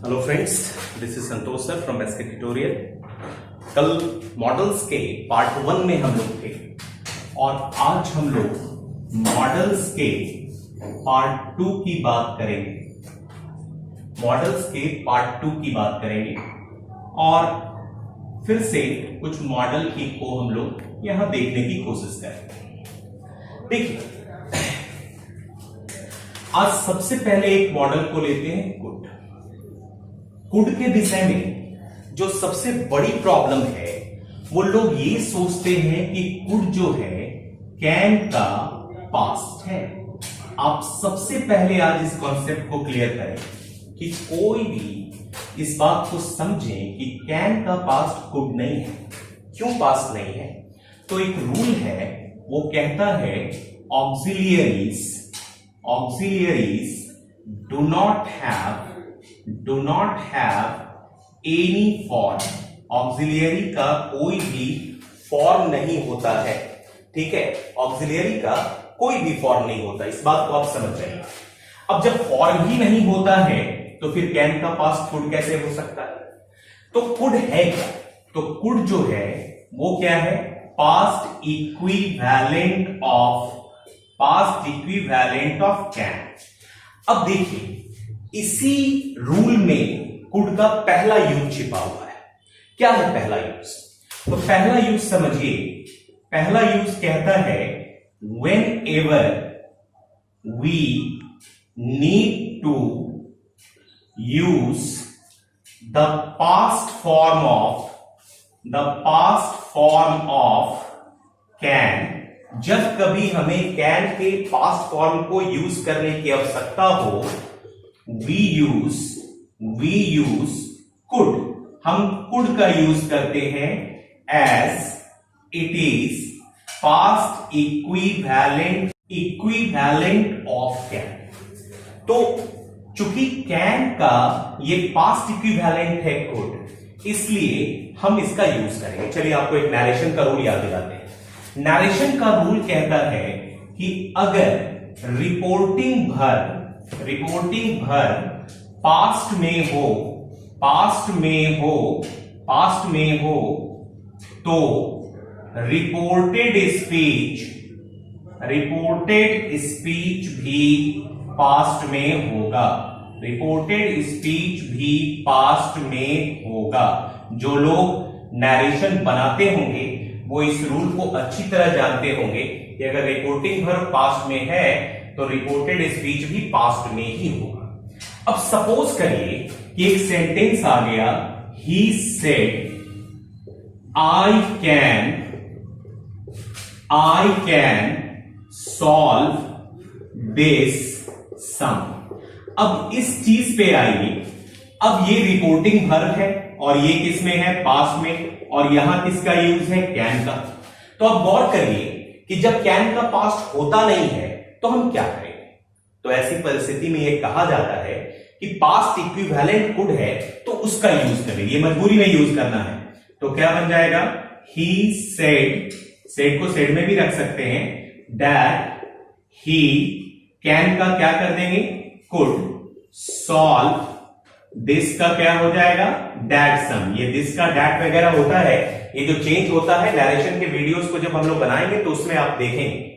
Hello friends, this is Santosh sir from SK tutorial. कल modals के part 1 में हम लोग थे और आज हम लोग मॉडल्स के पार्ट 2 की बात करेंगे। मॉडल्स के पार्ट 2 की बात करेंगे और फिर से कुछ मॉडल की को हम लोग यहां देखने की कोशिश करेंगे। देखिए, आज सबसे पहले एक मॉडल को लेते हैं कुड। कुड के विषय में जो सबसे बड़ी प्रॉब्लम है वो लोग ये सोचते हैं कि कुड जो है कैन का पास्ट है। आप सबसे पहले आज इस कॉन्सेप्ट को क्लियर करें कि कोई भी इस बात को समझें कि कैन का पास्ट कुड नहीं है। क्यों पास्ट नहीं है? तो एक रूल है, वो कहता है auxiliaries do not have any form। Auxiliary का कोई भी फॉर्म नहीं होता है। ठीक है, ऑक्सिलियरी का कोई भी फॉर्म नहीं होता, इस बात को आप समझ जाइए। अब जब फॉर्म ही नहीं होता है तो फिर कैन का पास्ट कुड कैसे हो सकता है? तो कुड है क्या? तो कुड जो है वो क्या है? Past equivalent of can. अब देखिए, इसी रूल में कुड का पहला यूज छिपा हुआ है। क्या है पहला यूज? तो पहला यूज समझिए। पहला यूज कहता है whenever we need to use the past form of can. जब कभी हमें कैन के पास्ट फॉर्म को यूज करने की आवश्यकता हो, वी यूज कुड। हम कुड का यूज करते हैं as it is past equivalent of can. तो चूंकि कैन का ये पास्ट इक्विवेलेंट है कुड, इसलिए हम इसका यूज करेंगे। चलिए आपको एक नरेशन का रूल याद दिलाते हैं। नरेशन का रूल कहता है कि अगर रिपोर्टिंग भर पास्ट में हो तो रिपोर्टेड स्पीच भी पास्ट में होगा। जो लोग नरेशन बनाते होंगे वो इस रूल को अच्छी तरह जानते होंगे कि अगर रिपोर्टिंग भर पास्ट में है तो रिपोर्टेड स्पीच भी पास्ट में ही होगा। अब सपोज करिए कि एक सेंटेंस आ गया, he said I can solve this sum. अब इस चीज पे आइए। अब ये रिपोर्टिंग वर्ब है और ये किस में है? पास्ट में। और यहां किसका यूज है? कैन का। तो अब गौर करिए कि जब कैन का पास्ट होता नहीं है तो हम क्या करेंगे? तो ऐसी परिस्थिति में यह कहा जाता है कि पास्ट इक्विवेलेंट कुड है तो उसका यूज करेंगे। ये मजबूरी में यूज करना है। तो क्या बन जाएगा? ही सेड को सेड में भी रख सकते हैं। दैट ही कैन का क्या कर देंगे? कुड सॉल्व दिस का क्या हो जाएगा? That sum. ये दिस का डैट वगैरह होता है, ये जो चेंज होता है नरेशन के वीडियोस को जब हम लोग बनाएंगे तो उसमें आप देखेंगे।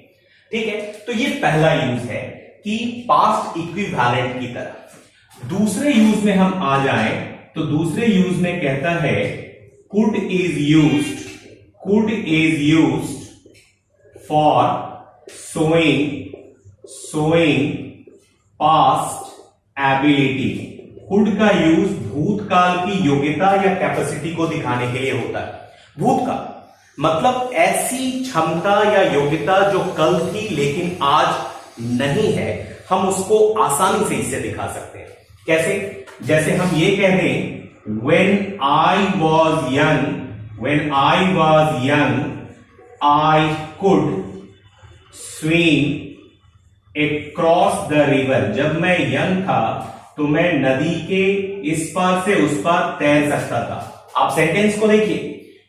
ठीक है, तो ये पहला यूज है कि पास्ट इक्विवेलेंट की तरह। दूसरे यूज में हम आ जाएं तो दूसरे यूज में कहता है could is used for showing past ability. Could का यूज भूतकाल की योग्यता या कैपेसिटी को दिखाने के लिए होता है। भूतकाल मतलब ऐसी क्षमता या योग्यता जो कल थी लेकिन आज नहीं है, हम उसको आसानी से इससे दिखा सकते हैं। कैसे? जैसे हम ये कह दें when I was young I could swim across the river। जब मैं यंग था तो मैं नदी के इस पार से उस पार तैर सकता था। आप सेंटेंस को देखिए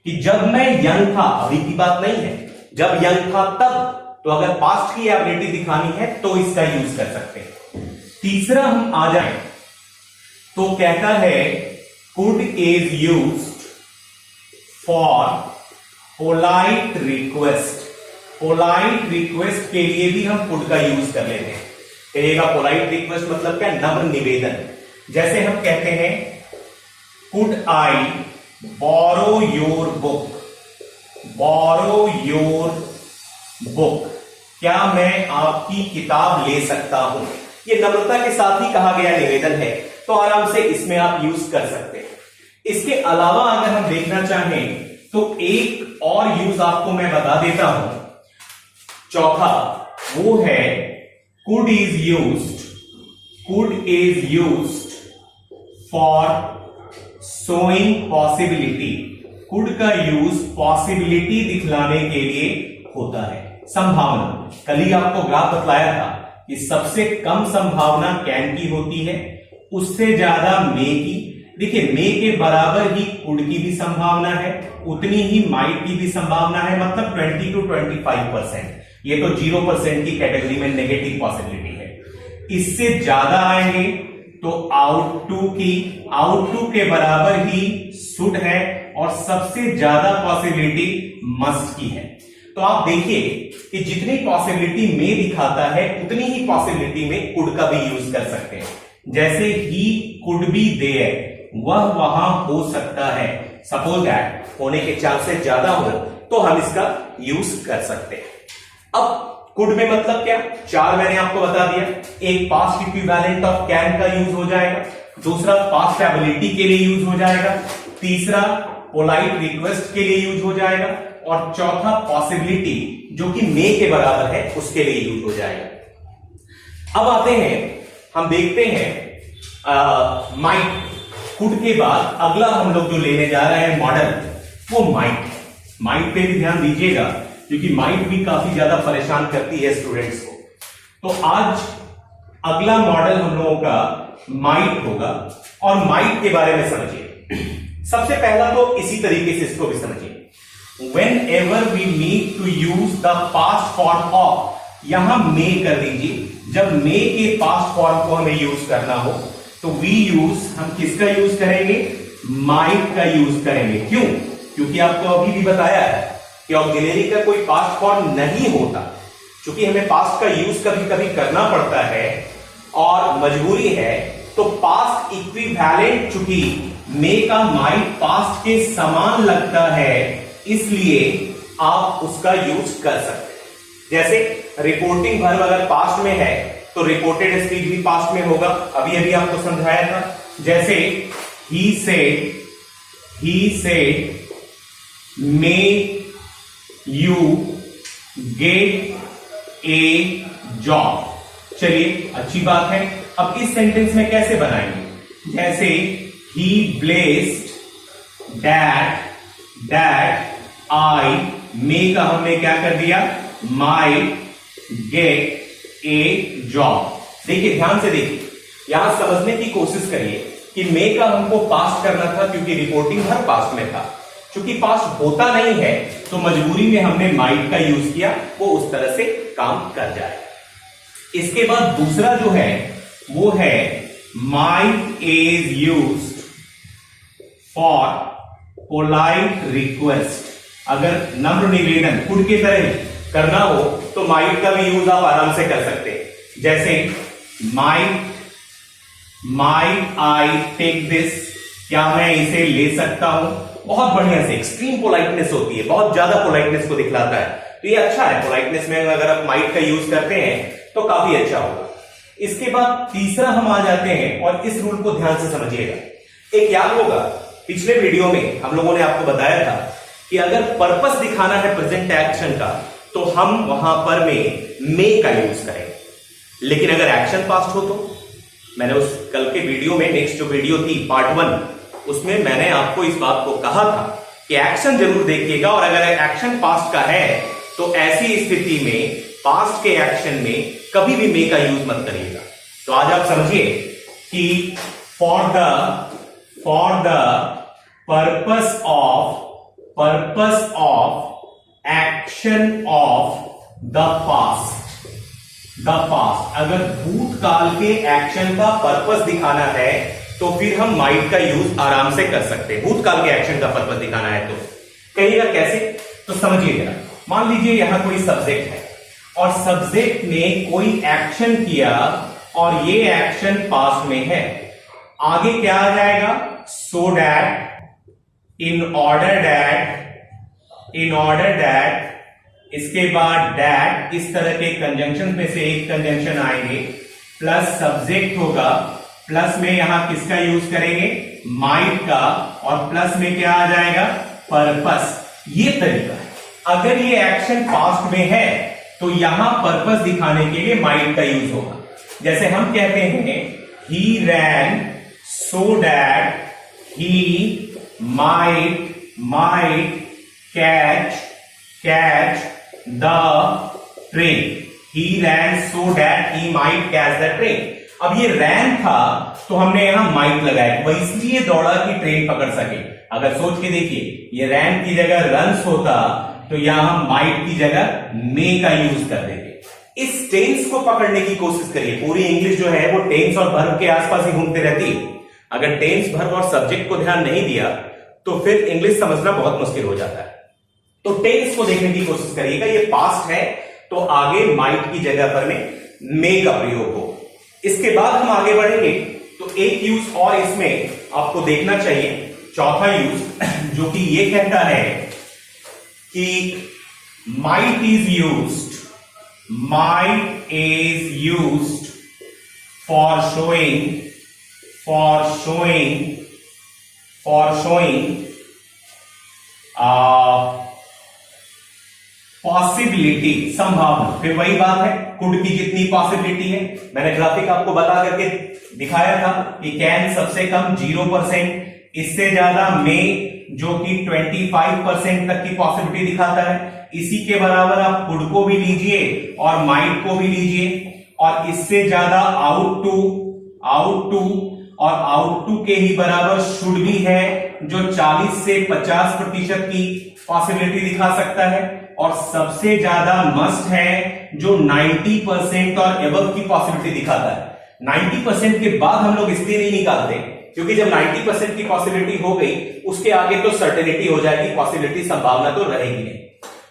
कि जब मैं यंग था, अभी की बात नहीं है, जब यंग था तब। तो अगर पास्ट की एबिलिटी दिखानी है तो इसका यूज कर सकते हैं। तीसरा हम आ जाए तो कहता है could is used for polite request. Polite request के लिए भी हम कुड का यूज कर लेते हैं। कहिएगा पोलाइट रिक्वेस्ट मतलब क्या? नम्र निवेदन। जैसे हम कहते हैं could I borrow your book, borrow your book, क्या मैं आपकी किताब ले सकता हूं? ये नम्रता के साथ ही कहा गया निवेदन है, तो आराम से इसमें आप यूज कर सकते हैं। इसके अलावा अगर हम देखना चाहें तो एक और यूज आपको मैं बता देता हूं, चौथा, वो है could is used for showing possibility. Could का यूज पॉसिबिलिटी दिखलाने के लिए होता है, संभावना। कल ही आपको ग्राफ बतलाया था कि सबसे कम संभावना कैन की होती है, उससे ज्यादा मे की। देखिए, मे के बराबर ही कुड की भी संभावना है, उतनी ही माइट की भी संभावना है, मतलब 20 to 25%। ये तो 0% की कैटेगरी में नेगेटिव पॉसिबिलिटी है। इससे ज्यादा आएंगे तो आउट टू के बराबर ही शुड है, और सबसे ज्यादा पॉसिबिलिटी मस्ट की है। तो आप देखिए कि जितनी पॉसिबिलिटी में दिखाता है उतनी ही पॉसिबिलिटी में कुड का भी यूज कर सकते हैं। जैसे ही कुड बी देयर, वह वहां हो सकता है, सपोज दैट होने के चांसेस ज्यादा हो तो हम इसका यूज कर सकते हैं। अब कुड में मतलब क्या? चार मैंने आपको बता दिया। एक पास्ट इक्विवेलेंट ऑफ कैन का यूज हो जाएगा, दूसरा पास्ट एबिलिटी के लिए यूज हो जाएगा, तीसरा पोलाइट रिक्वेस्ट के लिए यूज हो जाएगा, और चौथा पॉसिबिलिटी जो कि मे के बराबर है उसके लिए यूज हो जाएगा। अब आते हैं, हम देखते हैं माइट। कुड के बाद अगला हम लोग जो लेने जा रहे हैं मॉडल, वो माइट। माइट पे भी ध्यान दीजिएगा क्योंकि माइट भी काफी ज्यादा परेशान करती है स्टूडेंट्स को। तो आज अगला मॉडल हम लोगों का माइट होगा, और माइट के बारे में समझिए। सबसे पहला तो इसी तरीके से इसको भी समझिए। Whenever we need to use the past form of, यहां मे कर दीजिए। जब मे के पास्ट फॉर्म को हमें यूज करना हो तो हम किसका यूज करेंगे? माइट का यूज करेंगे। क्यों? क्योंकि आपको अभी भी बताया है कि ऑक्सिलरी का कोई पास्ट फॉर्म नहीं होता। क्योंकि हमें पास्ट का यूज कभी कभी करना पड़ता है और मजबूरी है, तो पास्ट इक्विवेलेंट, चूंकि मे का माइट पास्ट के समान लगता है, इसलिए आप उसका यूज कर सकते हैं। जैसे रिपोर्टिंग वर्ब अगर पास्ट में है तो रिपोर्टेड स्पीच भी पास्ट में होगा, अभी अभी आपको समझाया था। जैसे he said may you get A job. चलिए, अच्छी बात है। अब इस सेंटेंस में कैसे बनाएंगे? जैसे ही ब्लेस्ड दैट आई मे का हमने क्या कर दिया? माई गेट ए जॉब। देखिए, ध्यान से देखिए, यहां समझने की कोशिश करिए कि मे का हमको पास्ट करना था क्योंकि रिपोर्टिंग हर पास्ट में था। क्योंकि पास्ट होता नहीं है तो मजबूरी में हमने माइट का यूज किया, वो उस तरह से काम कर जाए। इसके बाद दूसरा जो है वो है might is used for polite request. अगर नम्र निवेदन कुड के तरह करना हो तो माइट का भी यूज आप आराम से कर सकते हैं। जैसे माइट आई टेक दिस, क्या मैं इसे ले सकता हूं? बहुत बढ़िया से एक्सट्रीम पोलाइटनेस होती है, बहुत ज्यादा पोलाइटनेस को दिखलाता है, तो ये अच्छा है। पोलाइटनेस में अगर आप माइट का यूज करते हैं तो काफी अच्छा होगा। इसके बाद तीसरा हम आ जाते हैं, और इस रूल को ध्यान से समझिएगा। एक याद होगा, पिछले वीडियो में हम लोगों ने आपको बताया था कि अगर पर्पस दिखाना है प्रेजेंट एक्शन का तो हम वहां पर मे का यूज करेंगे, लेकिन अगर एक्शन पास्ट हो तो मैंने उस कल के वीडियो में, नेक्स्ट जो वीडियो थी पार्ट 1, उसमें मैंने आपको इस बात को कहा था कि एक्शन जरूर देखिएगा, और अगर एक्शन पास्ट का है तो ऐसी स्थिति में पास्ट के एक्शन में कभी भी मे का यूज मत करिएगा। तो आज आप समझिए कि for the purpose of action of the past, अगर भूतकाल के एक्शन का पर्पस दिखाना है तो फिर हम माइट का यूज आराम से कर सकते हैं। भूतकाल के एक्शन का पर्पस दिखाना है तो कहिएगा कैसे, तो समझिए जरा। मान लीजिए यहां कोई सब्जेक्ट है और सब्जेक्ट ने कोई एक्शन किया और ये एक्शन पास्ट में है, आगे क्या आ जाएगा, so that, in order that, इसके बाद दैट, इस तरह के कंजंक्शन में से एक कंजंक्शन आएंगे, प्लस सब्जेक्ट होगा, प्लस में यहां किसका यूज करेंगे, माइट का, और प्लस में क्या आ जाएगा, पर्पस। ये तरीका है। अगर ये एक्शन पास्ट में है तो यहां पर्पस दिखाने के लिए माइट का यूज होगा। जैसे हम कहते हैं he ran so that he might catch the train. He ran so that he might catch the train. अब ये रैन था तो हमने यहां माइट लगाया, वह इसलिए दौड़ा कि ट्रेन पकड़ सके। अगर सोच के देखिए, ये रैन की जगह रन्स होता तो यहां माइट की जगह मे का यूज कर देते। इस टेंस को पकड़ने की कोशिश करिए। पूरी इंग्लिश जो है वो टेंस और वर्ब के आसपास ही घूमते रहती है। अगर टेंस, वर्ब और सब्जेक्ट को ध्यान नहीं दिया तो फिर इंग्लिश समझना बहुत मुश्किल हो जाता है। तो टेंस को देखने की कोशिश करिएगा। ये पास्ट है तो आगे माइट की जगह पर में मे का प्रयोग हो। इसके बाद हम आगे बढ़ेंगे तो एक यूज और इसमें आपको देखना चाहिए, चौथा यूज, जो कि ये कहता है कि might is used for showing possibility, संभावना। फिर वही बात है, कुड की जितनी पॉसिबिलिटी है, मैंने ग्राफिक आपको बता करके दिखाया था कि कैन सबसे कम 0%, इससे ज्यादा मे जो कि 25% तक की पॉसिबिलिटी दिखाता है। इसी के बराबर आप कुड को भी लीजिए और माइट को भी लीजिए, और इससे ज्यादा आउट टू के ही बराबर शुड भी है, जो 40 से 50% की पॉसिबिलिटी दिखा सकता है, और सबसे ज्यादा मस्ट है जो 90% और एबव की पॉसिबिलिटी दिखाता है। 90% के बाद हम लोग इसलिए नहीं निकालते क्योंकि जब 90% की पॉसिबिलिटी हो गई उसके आगे तो सर्टेनिटी हो जाएगी, पॉसिबिलिटी, संभावना तो रहेगी नहीं,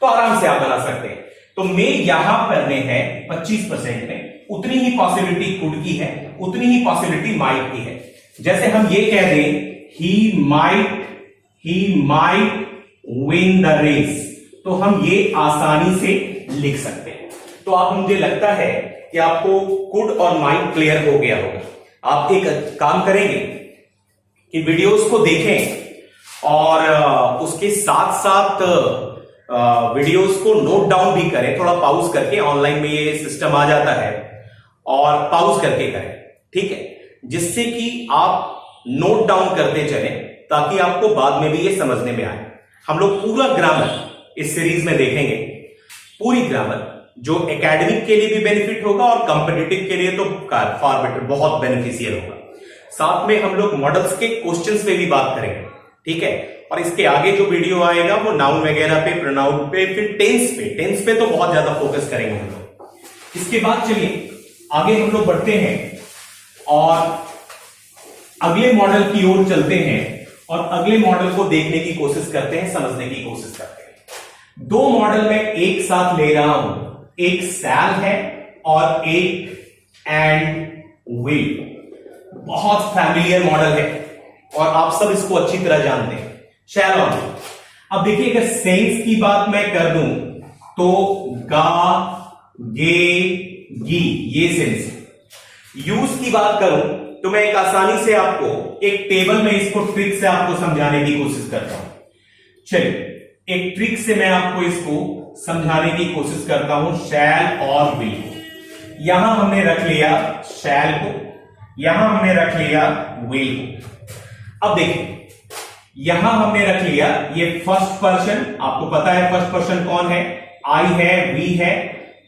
तो आराम से आप बना सकते हैं। तो मे यहां पर में है 25% में, उतनी ही पॉसिबिलिटी कुड की है, उतनी ही पॉसिबिलिटी माइट की है। जैसे हम ये कह दें he might win the race, तो हम ये आसानी से लिख सकते हैं। तो आप, मुझे लगता है कि आपको कुड और माइट क्लियर हो गया होगा। आप एक काम करेंगे कि वीडियोस को देखें और उसके साथ साथ वीडियोस को नोट डाउन भी करें, थोड़ा पॉज करके। ऑनलाइन में ये सिस्टम आ जाता है, और पॉज करके करें, ठीक है, जिससे कि आप नोट डाउन करते चलें ताकि आपको बाद में भी ये समझने में आए। हम लोग पूरा ग्रामर इस सीरीज में देखेंगे, पूरी ग्रामर, जो एकेडमिक के लिए भी बेनिफिट होगा और कॉम्पिटिटिव के लिए तो फार बेटर, बहुत बेनिफिशियल होगा। साथ में हम लोग मॉडल्स के क्वेश्चंस पे भी बात करेंगे, ठीक है। और इसके आगे जो वीडियो आएगा वो नाउन वगैरह पे, प्रोनाउन पे, फिर टेंस पे तो बहुत ज्यादा फोकस करेंगे हम लोग। इसके बाद चलिए आगे हम लोग बढ़ते हैं और अगले मॉडल की ओर चलते हैं, और अगले मॉडल को देखने की कोशिश करते हैं, समझने की कोशिश करते हैं। दो मॉडल में एक साथ ले रहा हूं, एक सैल है और एक एंड विल। बहुत फैमिलियर मॉडल है और आप सब इसको अच्छी तरह जानते हैं। शैल और विल। अब देखिए, अगर सेंस की बात मैं कर दूं तो गा, गे, गी, ये सेंस है। यूज की बात करूं तो मैं एक आसानी से आपको एक टेबल में इसको ट्रिक से आपको समझाने की कोशिश करता हूं। चलिए, एक ट्रिक से मैं आपको इसको समझाने की कोशिश करता हूं। शैल और विल को यहां हमने रख लिया, शैल को यहां हमने रख लिया, विल को। अब देखिए, यहां हमने रख लिया ये फर्स्ट पर्सन, आपको पता है फर्स्ट पर्सन कौन है, आई है, वी है,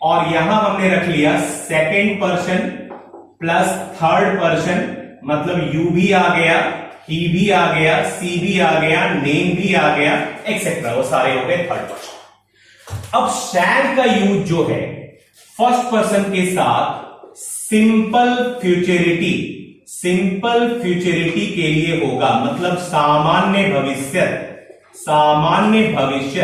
और यहां हमने रख लिया second person plus third person, मतलब यू भी आ गया, ही भी आ गया, सी भी आ गया, नेम भी आ गया, एक्सेट्रा, वो सारे हो गए थर्ड पर्सन। अब शैल का यूज जो है फर्स्ट पर्सन के साथ सिंपल फ्यूचरिटी, सिंपल फ्यूचरिटी के लिए होगा, मतलब सामान्य भविष्य। सामान्य भविष्य,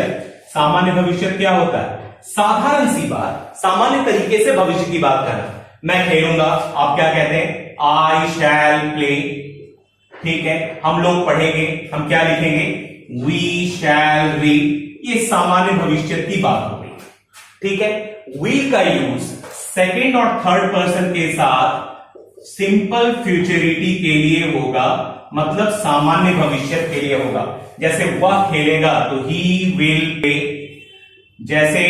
सामान्य भविष्य क्या होता है? साधारण सी बात, सामान्य तरीके से भविष्य की बात करना। मैं खेलूंगा, आप क्या कहते हैं? I shall play. ठीक है, हम लोग पढ़ेंगे, हम क्या लिखेंगे? We shall read. ये सामान्य भविष्य की बात हो गई। ठीक है, विल का यूज सेकेंड और थर्ड पर्सन के साथ सिंपल फ्यूचरिटी के लिए होगा, मतलब सामान्य भविष्य के लिए होगा। जैसे वह खेलेगा तो ही विल प्ले, जैसे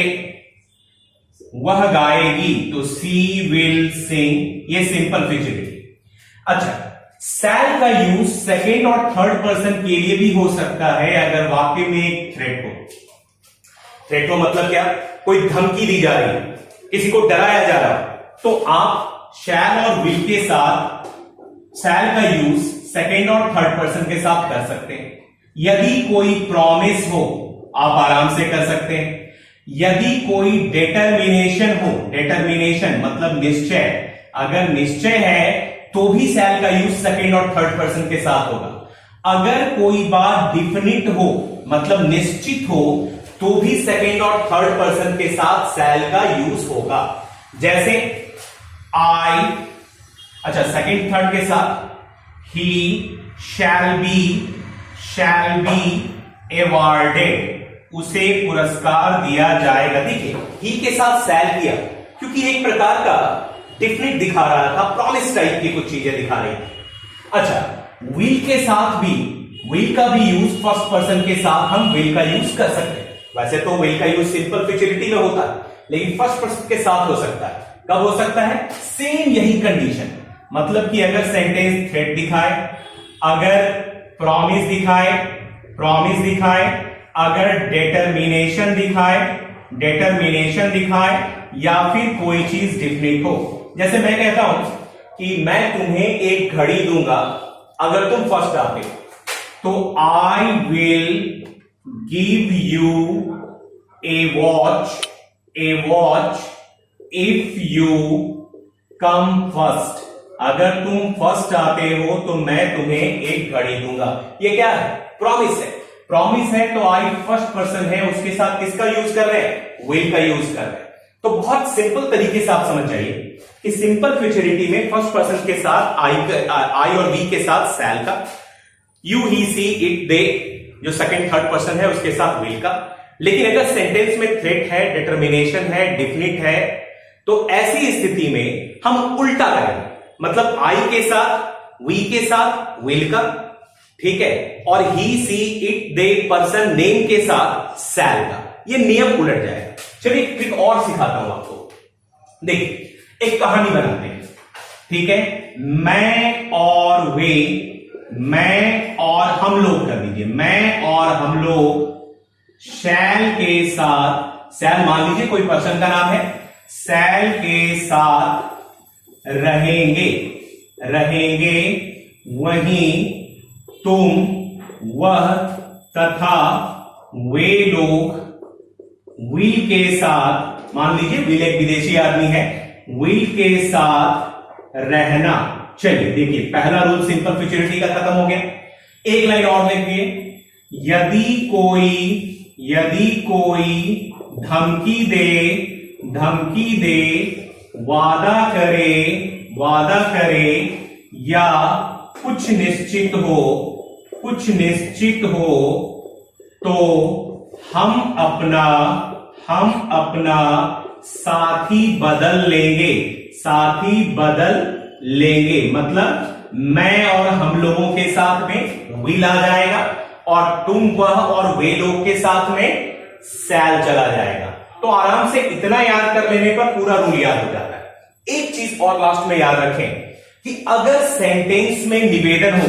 वह गाएगी तो सी विल सिंग। ये सिंपल फ्यूचरिटी। अच्छा, शैल का यूज सेकेंड और थर्ड पर्सन के लिए भी हो सकता है अगर वाक्य में एक थ्रेट हो। थ्रेट हो मतलब क्या? कोई धमकी दी जा रही है, किसी को डराया जा रहा है, तो आप शैल और विल के साथ शैल का यूज सेकेंड और थर्ड पर्सन के साथ कर सकते हैं। यदि कोई प्रॉमिस हो, आप आराम से कर सकते हैं। यदि कोई डिटर्मिनेशन हो, डिटर्मिनेशन मतलब निश्चय, अगर निश्चय है तो भी शैल का यूज सेकेंड और थर्ड पर्सन के साथ होगा। अगर कोई बात डिफिनिट हो, मतलब निश्चित हो, तो भी सेकेंड और थर्ड पर्सन के साथ शैल का यूज होगा। जैसे आई, अच्छा सेकेंड थर्ड के साथ ही शैल बी अवॉर्डेड, उसे पुरस्कार दिया जाएगा। देखिए, ही के साथ शैल किया क्योंकि एक प्रकार का डिफिनिट दिखा रहा था, प्रॉमिस टाइप की कुछ चीजें दिखा रही थी। अच्छा, विल के साथ भी, विल का भी यूज फर्स्ट पर्सन के साथ हम विल का यूज कर सकते हैं। वैसे तो विल का यूज सिंपल फ्यूचरिटी में होता है, लेकिन फर्स्ट पर्सन के साथ हो सकता है। कब हो सकता है? सेम यही कंडीशन, मतलब कि अगर सेंटेंस थ्रेट दिखाए, अगर प्रॉमिस दिखाए, अगर डिटर्मिनेशन दिखाए, या फिर कोई चीज डिफिनिट हो। जैसे मैं कहता हूं कि मैं तुम्हें एक घड़ी दूंगा अगर तुम फर्स्ट आते, तो I will give U A watch if you come first. अगर तुम फर्स्ट आते हो तो मैं तुम्हें एक घड़ी दूंगा। ये क्या है? प्रॉमिस है। प्रॉमिस है तो आई फर्स्ट पर्सन है, उसके साथ किसका यूज कर रहे हैं? विल का यूज कर रहे हैं। तो बहुत सिंपल तरीके से आप समझ जाइए कि सिंपल फ्यूचरिटी में फर्स्ट पर्सन के साथ आई और वी के साथ शैल का, यू ही सी इट दे जो सेकंड थर्ड पर्सन है उसके साथ विल का। लेकिन अगर सेंटेंस में थ्रेट है, डिटर्मिनेशन है, डिफिनिट है, तो ऐसी स्थिति में हम उल्टा करेंगे, मतलब आई के साथ वी के साथ विल का, ठीक है, और he see it they person name के साथ शैल का। ये नियम उलट जाएगा। चलिए एक ट्रिक और सिखाता हूं आपको। देखिए, एक कहानी बनाते हैं, ठीक है, मैं और वे, मैं और हम लोग कर दीजिए, मैं और हम लोग शैल के साथ, शैल मान लीजिए कोई पर्सन का नाम है, शैल के साथ रहेंगे, वहीं तुम, वह तथा वे लोग विल के साथ, मान लीजिए विल एक विदेशी आदमी है, विल के साथ रहना। चलिए देखिए, पहला रूल सिंपल फ्यूचरिटी का खत्म हो गया। एक लाइन और लिख दिए, यदि कोई धमकी दे, वादा करे या कुछ निश्चित हो तो हम अपना साथी बदल लेंगे, मतलब मैं और हम लोगों के साथ में विल आ जाएगा और तुम, वह और वे लोग के साथ में शैल चला जाएगा। तो आराम से इतना याद कर लेने पर पूरा रूल याद हो जाता है। एक चीज और लास्ट में याद रखें कि अगर सेंटेंस में निवेदन हो,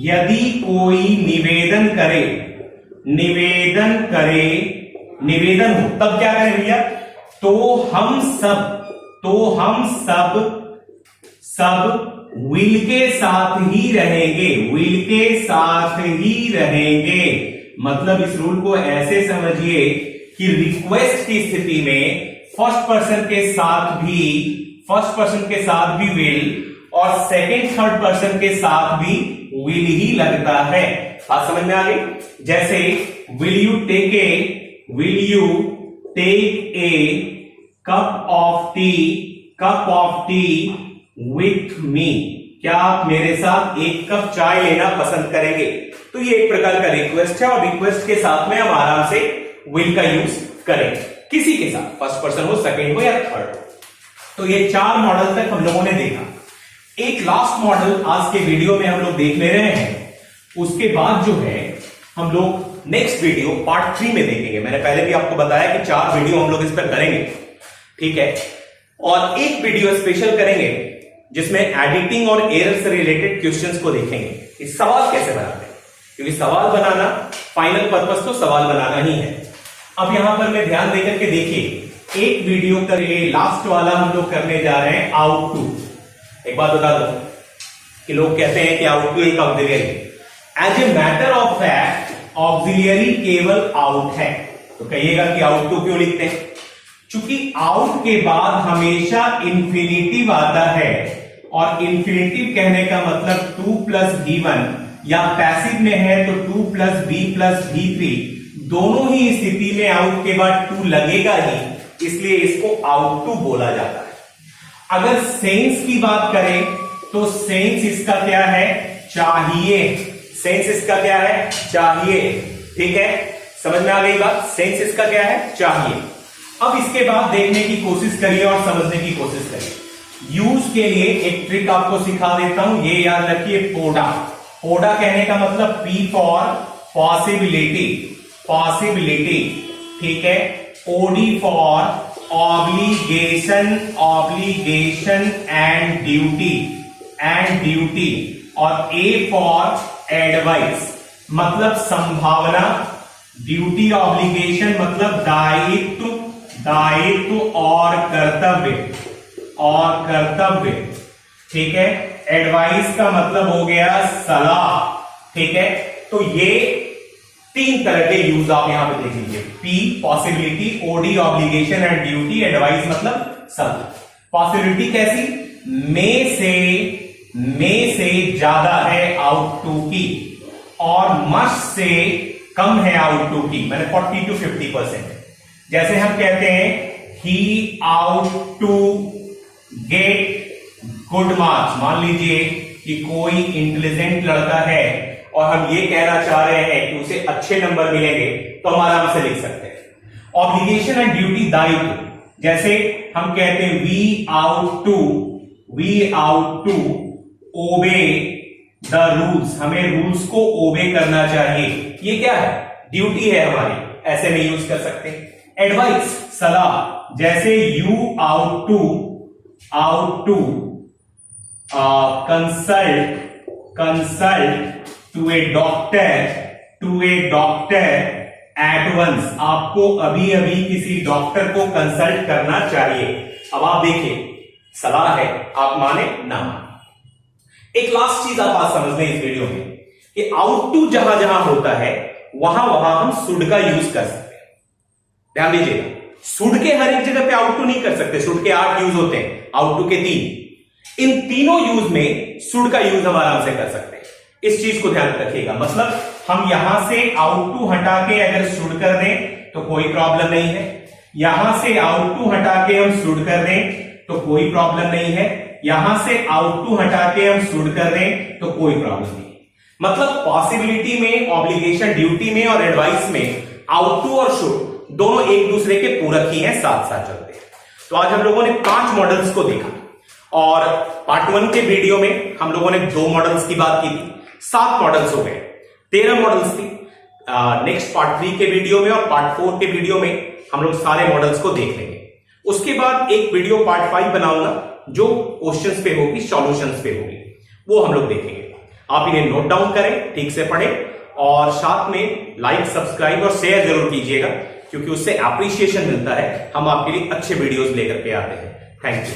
यदि कोई निवेदन हो, तब क्या करें भैया? तो हम सब विल के साथ ही रहेंगे, मतलब इस रूल को ऐसे समझिए कि रिक्वेस्ट की स्थिति में फर्स्ट पर्सन के साथ भी विल और सेकंड थर्ड पर्सन के साथ भी विल ही लगता है। बात समझ में आ गई? जैसे will you take a cup of tea with me, क्या आप मेरे साथ एक कप चाय लेना पसंद करेंगे? तो ये एक प्रकार का रिक्वेस्ट है और रिक्वेस्ट के साथ में हम आराम से विल का यूज करें किसी के साथ, फर्स्ट पर्सन हो, सेकंड हो या थर्ड हो। तो ये 4 मॉडल तक हम लोगों ने देखा। एक लास्ट मॉडल आज के वीडियो में हम लोग देख ले रहे हैं, उसके बाद जो है हम लोग नेक्स्ट वीडियो पार्ट 3 में देखेंगे। मैंने पहले भी आपको बताया कि 4 वीडियो हम लोग इस पर करेंगे, ठीक है। और एक वीडियो स्पेशल करेंगे जिसमें एडिटिंग और एरर से रिलेटेड क्वेश्चंस को देखेंगे कि सवाल कैसे बनाते हैं, क्योंकि सवाल बनाना फाइनल पर्पस तो सवाल बनाना ही है। अब यहां पर मैं ध्यान देकर के देखिए, एक वीडियो करिए, लास्ट वाला हम लोग करने जा रहे हैं आउट टू। एक बात बता दो कि लोग कहते हैं कि आउट टू एक auxiliary, as a matter of fact auxiliary केवल आउट है। तो कहिएगा कि आउट टू क्यों लिखते हैं? चूंकि आउट के बाद हमेशा इंफिनिटिव आता है, और इंफिनिटिव कहने का मतलब 2 + v1, या पैसिव में है तो 2 + b + v3, दोनों ही स्थिति में आउट के बाद 2 लगेगा ही, इसलिए इसको आउट टू बोला जाता है। अगर सेंस की बात करें तो सेंस इसका क्या है? चाहिए। सेंस इसका क्या है? चाहिए, ठीक है। समझ में आ गई बात? सेंस इसका क्या है? चाहिए। अब इसके बाद देखने की कोशिश करिए और समझने की कोशिश करिए। यूज के लिए एक ट्रिक आपको सिखा देता हूं, ये याद रखिए, पोडा। पोडा कहने का मतलब P फॉर पॉसिबिलिटी, ठीक है। OD for obligation and duty, और A फॉर एडवाइस मतलब संभावना, ड्यूटी ऑब्लिगेशन मतलब दायित्व और कर्तव्य, ठीक है। एडवाइस का मतलब हो गया सलाह, ठीक है। तो ये 3 तरह के यूज आप यहां पे देख लीजिए, P possibility, OD obligation and duty, advice मतलब सलाह। पॉसिबिलिटी कैसी? में से ज्यादा है आउट टू की, और मस्ट से कम है आउट टू की, मैंने 40 to 50%। जैसे हम कहते हैं he ought to get good marks. मान लीजिए कि कोई इंटेलिजेंट लड़का है और हम ये कहना चाह रहे हैं कि उसे अच्छे नंबर मिलेंगे, तो हम आराम से लिख सकते हैं। ऑब्लिगेशन एंड ड्यूटी दायित्व, जैसे हम कहते हैं we ought to obey the rules, हमें रूल्स को ओबे करना चाहिए। ये क्या है? ड्यूटी है हमारी, ऐसे में यूज कर सकते हैं। एडवाइस सलाह, जैसे you ought to consult to a doctor at once, आपको अभी किसी डॉक्टर को कंसल्ट करना चाहिए। अब आप देखिए, सलाह है, आप माने ना माने। एक लास्ट चीज आप आज समझ लें इस वीडियो में कि आउट टू जहां जहां होता है वहां हम शुड का यूज कर सकते हैं। ध्यान दीजिएगा, शुड के हर एक जगह पे आउट टू नहीं कर सकते। शुड के 8 यूज होते हैं, आउट टू के 3। इन तीनों यूज में शुड का यूज हम आराम से कर सकते हैं। इस चीज को ध्यान रखिएगा। मतलब हम यहां से आउट टू हटा के अगर शुड कर दें तो कोई प्रॉब्लम नहीं है, यहां से आउट टू हटा के हम शुड कर दें तो कोई प्रॉब्लम नहीं है, यहां से आउट टू हटा के हम शुड कर दें तो कोई प्रॉब्लम नहीं है। मतलब पॉसिबिलिटी में, ऑब्लिगेशन, ड्यूटी में और एडवाइस में आउट टू और शुड दोनों एक दूसरे के पूरक ही हैं, साथ साथ चलते हैं। तो आज हम लोगों ने 5 मॉडल्स को देखा, और पार्ट 1 के वीडियो में हम लोगों ने 2 मॉडल्स की बात की थी। 7 मॉडल्स हो गए, 13 मॉडल्स थी। नेक्स्ट पार्ट 3 के वीडियो में और पार्ट 4 के वीडियो में हम लोग सारे मॉडल्स को देख लेंगे। उसके बाद एक वीडियो पार्ट 5 बनाऊंगा जो क्वेश्चंस पे होगी, सॉल्यूशंस पे होगी, वो हम लोग देखेंगे। आप इन्हें नोट डाउन करें, ठीक से पढ़ें, और साथ में लाइक, सब्सक्राइब और शेयर जरूर कीजिएगा, क्योंकि उससे एप्रिसिएशन मिलता है। हम आपके लिए अच्छे वीडियोस लेकर के आते हैं। Thank you.